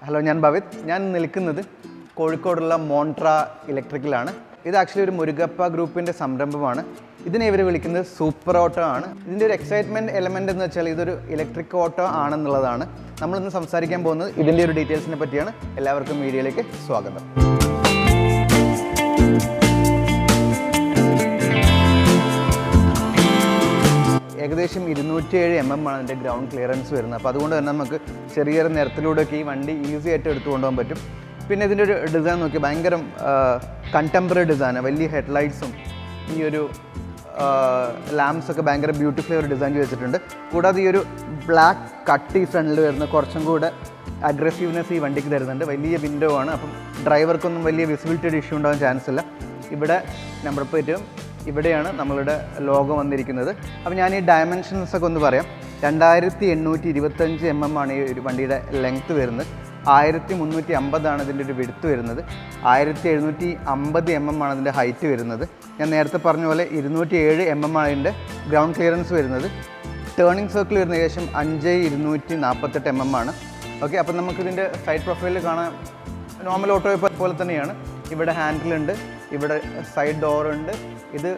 Hello, ഞാൻ ഭവിത്. ഞാൻ നിൽക്കുന്നത് കോഴിക്കോടുള്ള മോൺട്ര ഇലക്ട്രിക്കലാണ്. ഇത് ആക്ച്വലി ഒരു മുരുകപ്പ ഗ്രൂപ്പിൻ്റെ സംരംഭമാണ്. ഇതിനെ ഇവർ വിളിക്കുന്നത് സൂപ്പർ ഓട്ടോ ആണ്. ഇതിൻ്റെ ഒരു എക്സൈറ്റ്മെൻറ്റ് എലമെൻ്റ് എന്ന് വെച്ചാൽ ഇതൊരു ഇലക്ട്രിക് ഓട്ടോ ആണെന്നുള്ളതാണ്. നമ്മളിന്ന് സംസാരിക്കാൻ പോകുന്നത് ഇതിൻ്റെ ഒരു ഡീറ്റെയിൽസിനെ പറ്റിയാണ്. എല്ലാവർക്കും വീഡിയോയിലേക്ക് സ്വാഗതം. ഏകദേശം 207 mm ആണ് അതിൻ്റെ ഗ്രൗണ്ട് ക്ലിയറൻസ് വരുന്നത്. അപ്പോൾ അതുകൊണ്ട് തന്നെ നമുക്ക് ചെറിയൊരു നിരത്തിലൂടെയൊക്കെ ഈ വണ്ടി ഈസി ആയിട്ട് എടുത്തു കൊണ്ടുപോകാൻ പറ്റും. പിന്നെ ഇതിൻ്റെ ഒരു ഡിസൈൻ നോക്കി ഭയങ്കര കണ്ടംപററി ഡിസൈനാണ്. വലിയ ഹെഡ്ലൈറ്റ്സും ഈ ഒരു ലാംപ്സൊക്കെ ഭയങ്കര ബ്യൂട്ടിഫുൾ ഒരു ഡിസൈൻ ചെയ്ത് വെച്ചിട്ടുണ്ട്. കൂടാതെ ഈ ഒരു ബ്ലാക്ക് കട്ട് ഈ ഫ്രണ്ടിൽ വരുന്ന കുറച്ചും കൂടെ അഗ്രസീവ്നെസ് ഈ വണ്ടിക്ക് തരുന്നുണ്ട്. വലിയ വിൻഡോ ആണ്. അപ്പം ഡ്രൈവർക്കൊന്നും വലിയ വിസിബിലിറ്റിയുടെ ഇഷ്യൂ ഉണ്ടാകാൻ ചാൻസ് ഇല്ല. ഇവിടെ നമ്പർ പ്ലേറ്റും ഇവിടെയാണ് നമ്മളുടെ ലോഗോ വന്നിരിക്കുന്നത്. അപ്പോൾ ഞാൻ ഈ ഡയമെൻഷൻസൊക്കെ ഒന്ന് പറയാം. 2825 mm ആണ് ഈ ഒരു വണ്ടിയുടെ ലെങ്ത്ത് വരുന്നത്. 1350 ആണ് ഇതിൻ്റെ ഒരു വിഡ്ത്ത് വരുന്നത്. 1750 mm ആണ് ഇതിൻ്റെ ഹൈറ്റ് വരുന്നത്. ഞാൻ നേരത്തെ പറഞ്ഞ പോലെ 207 mm ആണ് ഇതിൻ്റെ ഗ്രൗണ്ട് ക്ലിയറൻസ് വരുന്നത്. ടേണിംഗ് സർക്കിൾ വരുന്ന ഏകദേശം 5248 mm ആണ്. ഓക്കെ, അപ്പോൾ നമുക്കിതിൻ്റെ സൈഡ് പ്രൊഫൈലിൽ കാണാൻ നോർമൽ ഓട്ടോയെ പോലെ തന്നെയാണ്. ഇവിടെ ഹാൻഡിലുണ്ട്, ഇവിടെ സൈഡ് ഡോറുണ്ട്. ഇത്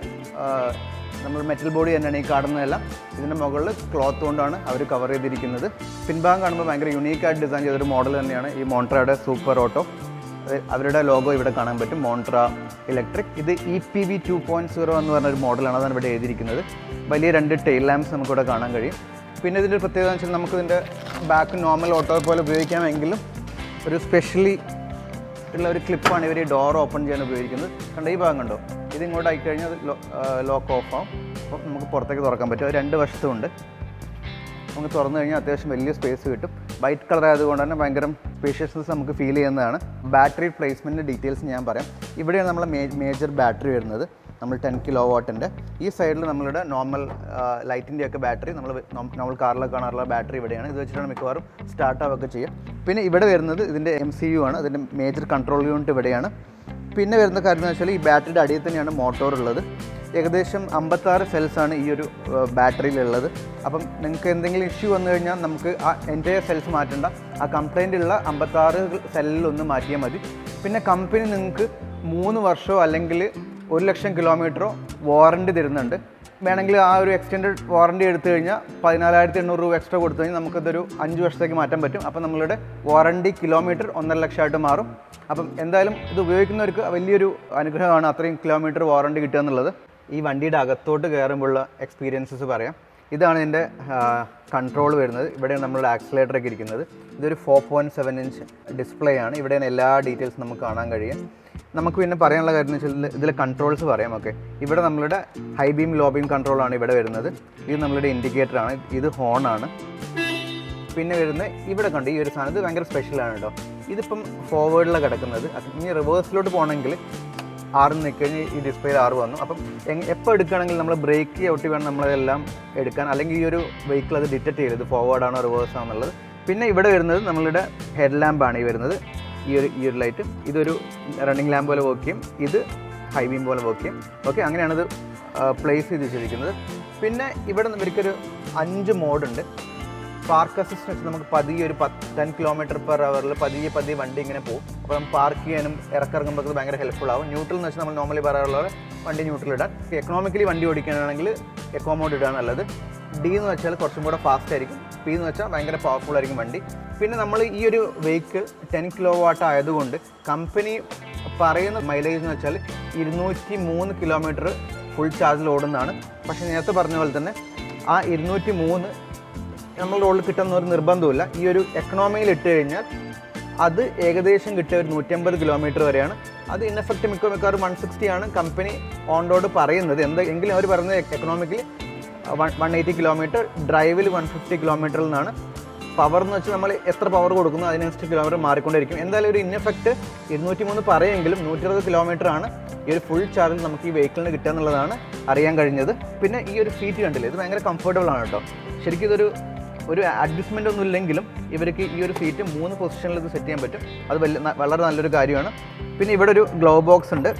നമ്മൾ മെറ്റൽ ബോഡി തന്നെയാണ് ഈ കാണുന്നതെല്ലാം. ഇതിൻ്റെ മുകളിൽ ക്ലോത്ത് കൊണ്ടാണ് അവർ കവർ ചെയ്തിരിക്കുന്നത്. പിൻഭാഗം കാണുമ്പോൾ ഭയങ്കര യുണീക്കായിട്ട് ഡിസൈൻ ചെയ്തൊരു മോഡൽ തന്നെയാണ് ഈ മോൺട്രയുടെ സൂപ്പർ ഓട്ടോ. അവരുടെ ലോഗോ ഇവിടെ കാണാൻ പറ്റും, മോൺട്ര ഇലക്ട്രിക്. ഇത് EPV 2.0 എന്ന് പറഞ്ഞൊരു മോഡലാണ്, അതാണ് ഇവിടെ എഴുതിയിരിക്കുന്നത്. വലിയ 2 ടെയിൽ ലാംപ്സ് നമുക്കിവിടെ കാണാൻ കഴിയും. പിന്നെ ഇതിൻ്റെ പ്രത്യേകത എന്ന് വെച്ചാൽ നമുക്കിതിൻ്റെ ബാക്ക് നോർമൽ ഓട്ടോ പോലെ ഉപയോഗിക്കാമെങ്കിലും ഒരു സ്പെഷ്യലി ഉള്ള ഒരു ക്ലിപ്പാണ് ഇവർ ഈ ഡോർ ഓപ്പൺ ചെയ്യാൻ ഉപയോഗിക്കുന്നത്. കണ്ടോ, ഈ ഭാഗം കണ്ടോ, ഇത് ഇങ്ങോട്ട് ആയിക്കഴിഞ്ഞാൽ അത് ലോക്ക് ഓഫ് ആവും. അപ്പോൾ നമുക്ക് പുറത്തേക്ക് തുറക്കാൻ പറ്റും. അത് 2 വശത്തുമുണ്ട്. നമുക്ക് തുറന്നു കഴിഞ്ഞാൽ അത്യാവശ്യം വലിയ സ്പേസ് കിട്ടും. വൈറ്റ് കളർ ആയതുകൊണ്ട് തന്നെ ഭയങ്കര സ്പേഷ്യസ്നെസ് നമുക്ക് ഫീൽ ചെയ്യുന്നതാണ്. ബാറ്ററി പ്ലേസ്മെൻറ്റിൻ്റെ ഡീറ്റെയിൽസ് ഞാൻ പറയാം. ഇവിടെയാണ് നമ്മളെ മേജർ ബാറ്ററി വരുന്നത്. നമ്മൾ 10 kW. ഈ സൈഡിൽ നമ്മളുടെ നോർമൽ ലൈറ്റിൻ്റെയൊക്കെ ബാറ്ററി, നമ്മൾ കാറിലൊക്കെ കാണാറുള്ള ബാറ്ററി ഇവിടെയാണ്. ഇത് വെച്ചിട്ടാണ് മിക്കവാറും സ്റ്റാർട്ടാവൊക്കെ ചെയ്യുക. പിന്നെ ഇവിടെ വരുന്നത് ഇതിൻ്റെ MCU ആണ്. അതിൻ്റെ മേജർ കൺട്രോൾ യൂണിറ്റ് ഇവിടെയാണ്. പിന്നെ വരുന്ന കാര്യം എന്ന് വെച്ചാൽ ഈ ബാറ്ററിയുടെ അടിയിൽ തന്നെയാണ് മോട്ടോർ ഉള്ളത്. ഏകദേശം 56 സെൽസാണ് ഈ ഒരു ബാറ്ററിയിലുള്ളത്. അപ്പം നിങ്ങൾക്ക് എന്തെങ്കിലും ഇഷ്യൂ വന്നു കഴിഞ്ഞാൽ നമുക്ക് ആ എൻ്റയർ സെൽസ് മാറ്റേണ്ട, ആ കംപ്ലൈൻ്റ് ഉള്ള 56 സെല്ലിലൊന്ന് മാറ്റിയാൽ മതി. പിന്നെ കമ്പനി നിങ്ങൾക്ക് 3 വർഷമോ അല്ലെങ്കിൽ 1,00,000 കിലോമീറ്ററോ വാറണ്ടി തരുന്നുണ്ട്. വേണമെങ്കിൽ ആ ഒരു എക്സ്റ്റെൻഡ് വാറണ്ടി എടുത്തു കഴിഞ്ഞാൽ 14,800 രൂപ എക്സ്ട്രാ കൊടുത്തു കഴിഞ്ഞാൽ നമുക്കതൊരു 5 വർഷത്തേക്ക് മാറ്റാൻ പറ്റും. അപ്പം നമ്മളുടെ വാറണ്ടി കിലോമീറ്റർ 1,50,000 ആയിട്ട് മാറും. അപ്പം എന്തായാലും ഇത് ഉപയോഗിക്കുന്നവർക്ക് വലിയൊരു അനുഗ്രഹമാണ് അത്രയും കിലോമീറ്റർ വാറണ്ടി കിട്ടുക എന്നുള്ളത്. ഈ വണ്ടിയുടെ അകത്തോട്ട് കയറുമ്പോഴുള്ള എക്സ്പീരിയൻസസ് പറയാം. ഇതാണ് ഇതിൻ്റെ കൺട്രോൾ വരുന്നത്. ഇവിടെയാണ് നമ്മളുടെ ആക്സിലേറ്ററൊക്കെ ഇരിക്കുന്നത്. ഇതൊരു 4.7 ഇഞ്ച് ഡിസ്പ്ലേ ആണ്. ഇവിടെയാണ് എല്ലാ ഡീറ്റെയിൽസും നമുക്ക് കാണാൻ കഴിയും. നമുക്ക് പിന്നെ പറയാനുള്ള കാര്യം എന്ന് വെച്ചാൽ ഇതിലെ കൺട്രോൾസ് പറയാം. ഓക്കെ, ഇവിടെ നമ്മളുടെ ഹൈ ബീം ലോ ബീം കൺട്രോളാണ് ഇവിടെ വരുന്നത്. ഇത് നമ്മളുടെ ഇൻഡിക്കേറ്ററാണ്. ഇത് ഹോണാണ്. പിന്നെ വരുന്നത് ഇവിടെ കണ്ട് ഈ ഒരു സാധനം, ഇത് ഭയങ്കര സ്പെഷ്യലാണ് കേട്ടോ. ഇതിപ്പം ഫോർവേഡിലാണ് കിടക്കുന്നത്. ഇനി റിവേഴ്സിലോട്ട് പോകണമെങ്കിൽ 6 നിൽക്കഴിഞ്ഞ് ഈ ഡിസ്പ്ലേയിൽ 6 വന്നു. അപ്പം എപ്പോൾ എടുക്കുകയാണെങ്കിൽ നമ്മൾ ബ്രേക്ക് ഔട്ടി വേണം നമ്മളതെല്ലാം എടുക്കാൻ, അല്ലെങ്കിൽ ഈ ഒരു വെഹിക്കിൾ അത് ഡിറ്റക്ട് ചെയ്ത് ഫോർവേഡാണോ റിവേഴ്സാണോ എന്നുള്ളത്. പിന്നെ ഇവിടെ വരുന്നത് നമ്മളുടെ ഹെഡ് ലാമ്പാണ് ഈ വരുന്നത്. ഈ ഒരു ലൈറ്റ് ഇതൊരു റണ്ണിങ് ലാമ്പ് പോലെ വർക്ക് ചെയ്യും. ഇത് ഹൈ ബീം പോലെ വർക്ക് ചെയ്യും. ഓക്കെ, അങ്ങനെയാണിത് പ്ലേസ് ചെയ്ത് വെച്ചിരിക്കുന്നത്. പിന്നെ ഇവിടെ ഇവർക്കൊരു 5 മോഡുണ്ട്. പാർക്ക് അസിസ്റ്റൻസ് നമുക്ക് പതിയെ ഒരു 10 km/h പതിയെ വണ്ടി ഇങ്ങനെ പോകും. അപ്പോൾ നമുക്ക് പാർക്ക് ചെയ്യാനും ഇറക്കുമ്പോൾ ഭയങ്കര ഹെൽപ്ഫുൾ ആവും. ന്യൂട്രൽ എന്ന് വെച്ചാൽ നമ്മൾ നോർമലി പറയാറുള്ള വണ്ടി ന്യൂട്രൽ ഇടാൻ. എക്കണോമിക്കലി വണ്ടി ഓടിക്കുകയാണെങ്കിൽ എക്കോ മോഡ് ഇടാൻ നല്ലത്. D എന്ന് വെച്ചാൽ കുറച്ചും കൂടെ ഫാസ്റ്റ് ആയിരിക്കും. P എന്ന് വെച്ചാൽ ഭയങ്കര പവർഫുൾ ആയിരിക്കും വണ്ടി. പിന്നെ നമ്മൾ ഈ ഒരു വെഹിക്കിൾ 10 kW ആയതുകൊണ്ട് കമ്പനി പറയുന്ന മൈലേജ് എന്ന് വെച്ചാൽ 203 km ഫുൾ ചാർജിൽ ഓടുന്നതാണ്. പക്ഷേ നേരത്തെ പറഞ്ഞ പോലെ തന്നെ ആ 203 നമ്മൾ റോഡിൽ കിട്ടുന്ന ഒരു നിർബന്ധമില്ല. ഈ ഒരു എക്കണോമിയിൽ ഇട്ട് കഴിഞ്ഞാൽ അത് ഏകദേശം കിട്ടിയ ഒരു 150 km വരെയാണ്. അത് ഇൻ എഫക്റ്റ് മിക്കവാറും 160 ആണ് കമ്പനി ഓൺ റോഡ് പറയുന്നത്. എങ്കിലും അവർ പറയുന്നത് എക്കണോമിക്കലി 180 km, ഡ്രൈവിൽ 150 km എന്നാണ്. പവർ എന്ന് വെച്ചാൽ നമ്മൾ എത്ര പവർ കൊടുക്കുന്നു അതിനനുസരിച്ച് കിലോമീറ്റർ മാറിക്കൊണ്ടിരിക്കും. എന്തായാലും ഒരു ഇൻ എഫക്റ്റ് 203 പറയുമെങ്കിലും 120 km ആണ് ഈ ഒരു ഫുൾ ചാർജിൽ നമുക്ക് ഈ വെഹിക്കിളിന് കിട്ടുക എന്നുള്ളതാണ് അറിയാൻ കഴിഞ്ഞത്. പിന്നെ ഈ ഒരു സീറ്റ് കണ്ടില്ലേ, ഇത് ഭയങ്കര കംഫർട്ടബിൾ ആണ് കേട്ടോ. ശരിക്കും ഇതൊരു അഡ്ജസ്റ്റ്മെൻ്റ് ഒന്നും ഇല്ലെങ്കിലും ഇവർക്ക് ഈ ഒരു സീറ്റ് 3 പൊസിഷനിൽ ഇത് സെറ്റ് ചെയ്യാൻ പറ്റും. അത് വളരെ നല്ലൊരു കാര്യമാണ്. പിന്നെ ഇവിടെ ഒരു ഗ്ലോ ബോക്സ് ഉണ്ട്.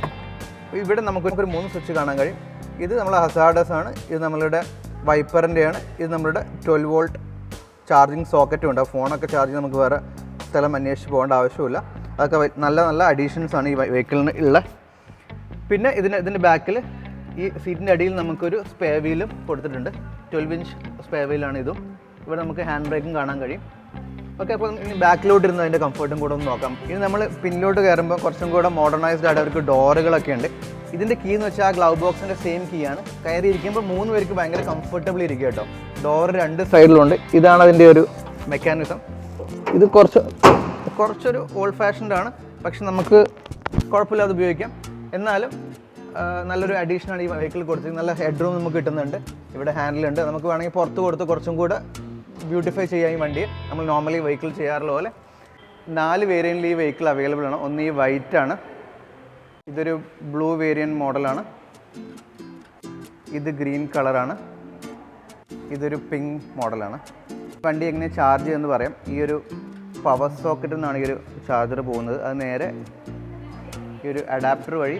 ഇവിടെ നമുക്കൊരു 3 സ്വിച്ച് കാണാൻ കഴിയും. ഇത് നമ്മളെ ഹസാർഡസ് ആണ്. ഇത് നമ്മളുടെ വൈപ്പറിൻ്റെയാണ്. ഇത് നമ്മളുടെ 12 വോൾട്ട് ചാർജിങ് സോക്കറ്റും ഉണ്ട്. ഫോണൊക്കെ ചാർജ് നമുക്ക് വേറെ സ്ഥലം അന്വേഷിച്ച് പോകേണ്ട ആവശ്യമില്ല. അതൊക്കെ നല്ല നല്ല അഡീഷൻസ് ആണ് ഈ വെഹിക്കിളിന് ഉള്ള. പിന്നെ ഇതിൻ്റെ ബാക്കിൽ ഈ സീറ്റിൻ്റെ അടിയിൽ നമുക്കൊരു സ്പെയർ വീലും കൊടുത്തിട്ടുണ്ട്. 12 ഇഞ്ച് സ്പെയർ വീലാണ് ഇതും. ഇവിടെ നമുക്ക് ഹാൻഡ് ബ്രേക്കും കാണാൻ കഴിയും. ഓക്കെ, അപ്പോൾ ഇനി ബാക്കിലോട്ട് ഇരുന്ന് അതിൻ്റെ കംഫർട്ടും കൂടെ ഒന്ന് നോക്കാം. ഇനി നമ്മൾ പിന്നിലോട്ട് കയറുമ്പോൾ കുറച്ചും കൂടെ മോഡേണൈസ്ഡ് ആയിട്ട് അവർക്ക് ഡോറുകളൊക്കെ ഉണ്ട്. ഇതിൻ്റെ കീ എന്ന് വെച്ചാൽ ആ ഗ്ലൗ ബോക്സിൻ്റെ സെയിം കീ ആണ്. കയറി ഇരിക്കുമ്പോൾ 3 പേർക്ക് ഭയങ്കര കംഫർട്ടബിൾ ഇരിക്കുക കേട്ടോ. ഡോറ് 2 സൈഡിലുണ്ട്. ഇതാണ് അതിൻ്റെ ഒരു മെക്കാനിസം. ഇത് കുറച്ചൊരു ഓൾഡ് ഫാഷൻഡ് ആണ്, പക്ഷെ നമുക്ക് കുഴപ്പമില്ലാതെ ഉപയോഗിക്കാം. എന്നാലും നല്ലൊരു അഡീഷനാണ് ഈ വെഹിക്കിൾ കൊടുത്തിരിക്കുന്നത്. നല്ല ഹെഡ് റൂം നമുക്ക് കിട്ടുന്നുണ്ട്. ഇവിടെ ഹാൻഡിലുണ്ട്. നമുക്ക് വേണമെങ്കിൽ പുറത്ത് കൊടുത്ത് കുറച്ചും കൂടെ ബ്യൂട്ടിഫൈ ചെയ്യാം ഈ വണ്ടിയെ. നമ്മൾ നോർമലി വെഹിക്കിൾ ചെയ്യാറുള്ള പോലെ 4 വേരിയൻറ്റിൽ ഈ വെഹിക്കിൾ അവൈലബിൾ ആണ്. ഒന്ന് ഈ വൈറ്റ് ആണ്, ഇതൊരു ബ്ലൂ വേരിയൻറ്റ് മോഡലാണ്, ഇത് ഗ്രീൻ കളറാണ്, ഇതൊരു പിങ്ക് മോഡലാണ്. വണ്ടി എങ്ങനെ ചാർജ് ചെയ്യുമെന്ന് പറയാം. ഈ ഒരു പവർ സോക്കറ്റിൽ നിന്നാണ് ഈ ഒരു ചാർജർ പോകുന്നത്. അത് നേരെ ഈ ഒരു അഡാപ്റ്റർ വഴി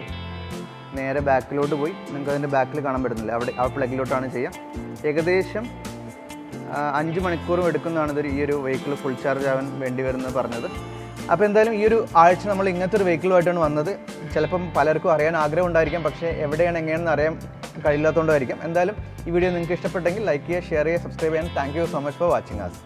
നേരെ ബാക്കിലോട്ട് പോയി. നിങ്ങൾക്ക് അതിൻ്റെ ബാക്കിൽ കാണാൻ പറ്റുന്നില്ല, അവിടെ ആ പ്ലഗിലോട്ടാണ് ചെയ്യാം. ഏകദേശം 5 മണിക്കൂറും എടുക്കുന്നതാണ് ഈ ഒരു വെഹിക്കിൾ ഫുൾ ചാർജ് ആവാൻ വേണ്ടി വരുന്നത് പറഞ്ഞത്. അപ്പോൾ എന്തായാലും ഈ ഒരു ആഴ്ച നമ്മൾ ഇങ്ങനത്തെ ഒരു വെഹിക്കിളുമായിട്ടാണ് വന്നത്. ചിലപ്പം പലർക്കും അറിയാൻ ആഗ്രഹം ഉണ്ടായിരിക്കാം, പക്ഷേ എവിടെയാണ് എങ്ങനെയാണെന്ന് അറിയാൻ കഴിയില്ലാത്തതുകൊണ്ടായിരിക്കും. എന്തായാലും ഈ വീഡിയോ നിങ്ങൾക്ക് ഇഷ്ടപ്പെട്ടെങ്കിൽ ലൈക്ക് ചെയ്യുക, ഷെയർ ചെയ്യുക, സബ്സ്ക്രൈബ് ചെയ്യാൻ. Thank you so much for watching us.